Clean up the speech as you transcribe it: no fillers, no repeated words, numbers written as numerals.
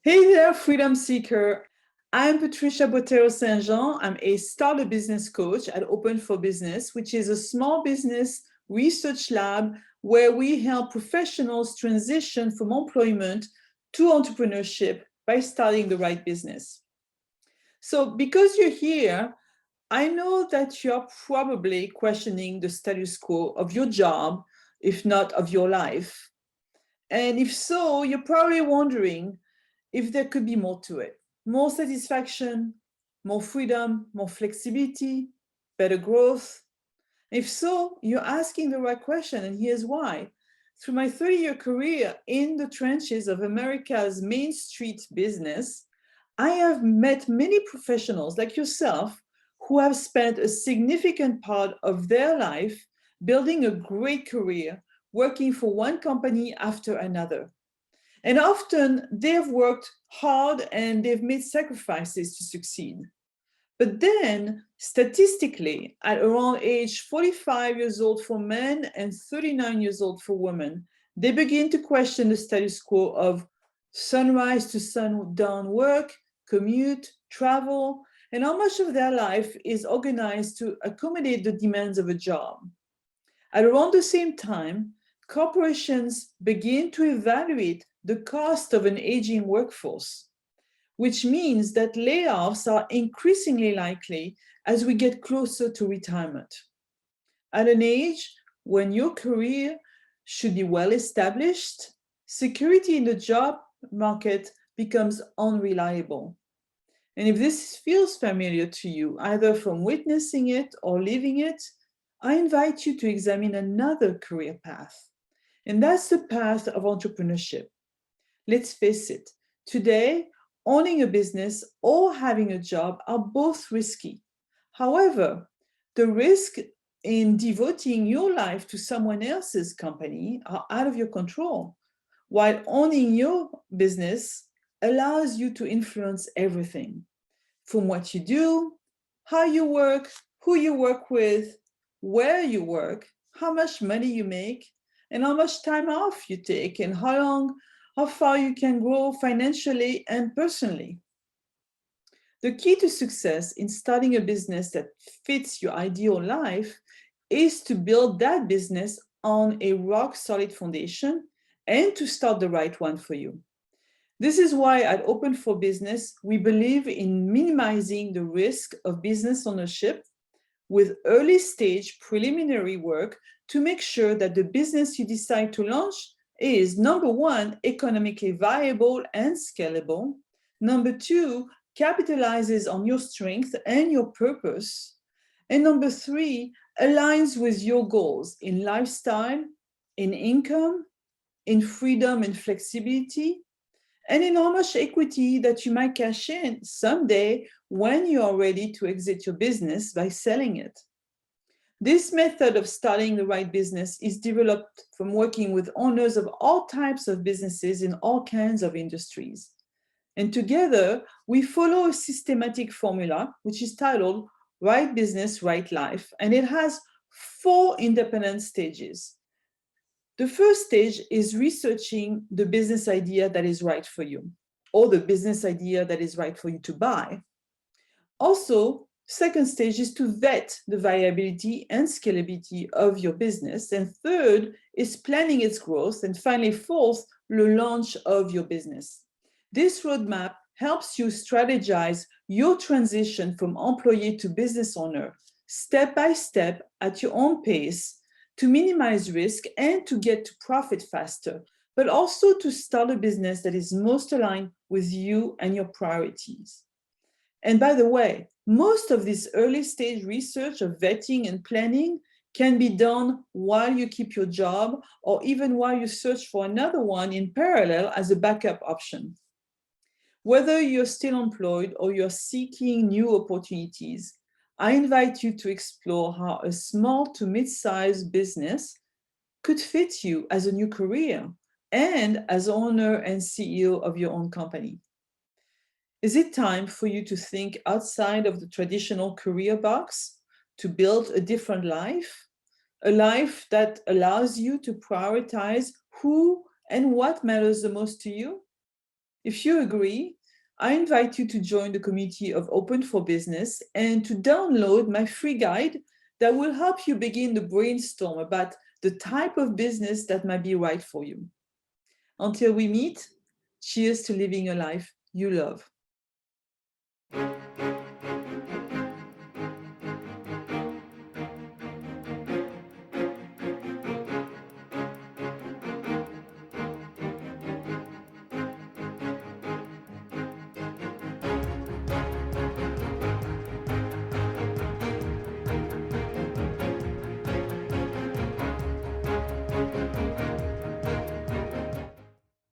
Hey there, freedom seeker. I'm Patricia Botero Saint Jean. I'm a startup business coach at Open for Business, which is a small business research lab where we help professionals transition from employment to entrepreneurship by starting the right business. So, because you're here, I know that you're probably questioning the status quo of your job, if not of your life. And if so, you're probably wondering if there could be more to it, more satisfaction, more freedom, more flexibility, better growth. If so, you're asking the right question, and here's why. Through my 30-year career in the trenches of America's Main Street business, I have met many professionals like yourself who have spent a significant part of their life building a great career, working for one company after another. And often they've worked hard and they've made sacrifices to succeed. But then, statistically, at around age 45 years old for men and 39 years old for women, they begin to question the status quo of sunrise to sundown work, commute, travel, and how much of their life is organized to accommodate the demands of a job. At around the same time, corporations begin to evaluate the cost of an aging workforce, which means that layoffs are increasingly likely as we get closer to retirement. At an age when your career should be well established, security in the job market becomes unreliable. And if this feels familiar to you, either from witnessing it or living it, I invite you to examine another career path. And that's the path of entrepreneurship. Let's face it, today, owning a business or having a job are both risky. However, the risk in devoting your life to someone else's company are out of your control, while owning your business allows you to influence everything from what you do, how you work, who you work with, where you work, how much money you make, and how much time off you take, and how far you can grow financially and personally. The key to success in starting a business that fits your ideal life is to build that business on a rock solid foundation and to start the right one for you. This is why at Open for Business, we believe in minimizing the risk of business ownership with early stage preliminary work to make sure that the business you decide to launch is number one, economically viable and scalable. Number two, capitalizes on your strength and your purpose. And number three, aligns with your goals in lifestyle, in income, in freedom and flexibility, and in how much equity that you might cash in someday when you are ready to exit your business by selling it. This method of starting the right business is developed from working with owners of all types of businesses in all kinds of industries. And together, we follow a systematic formula which is titled Right Business, Right Life, and it has four independent stages. The first stage is researching the business idea that is right for you, or the business idea that is right for you to buy. Also, second stage is to vet the viability and scalability of your business. And third is planning its growth. And finally, fourth, the launch of your business. This roadmap helps you strategize your transition from employee to business owner step by step at your own pace to minimize risk and to get to profit faster, but also to start a business that is most aligned with you and your priorities. And by the way, most of this early stage research of vetting and planning can be done while you keep your job or even while you search for another one in parallel as a backup option. Whether you're still employed or you're seeking new opportunities, I invite you to explore how a small to mid-sized business could fit you as a new career and as owner and CEO of your own company. Is it time for you to think outside of the traditional career box to build a different life? A life that allows you to prioritize who and what matters the most to you? If you agree, I invite you to join the community of Open for Business and to download my free guide that will help you begin the brainstorm about the type of business that might be right for you. Until we meet, cheers to living a life you love.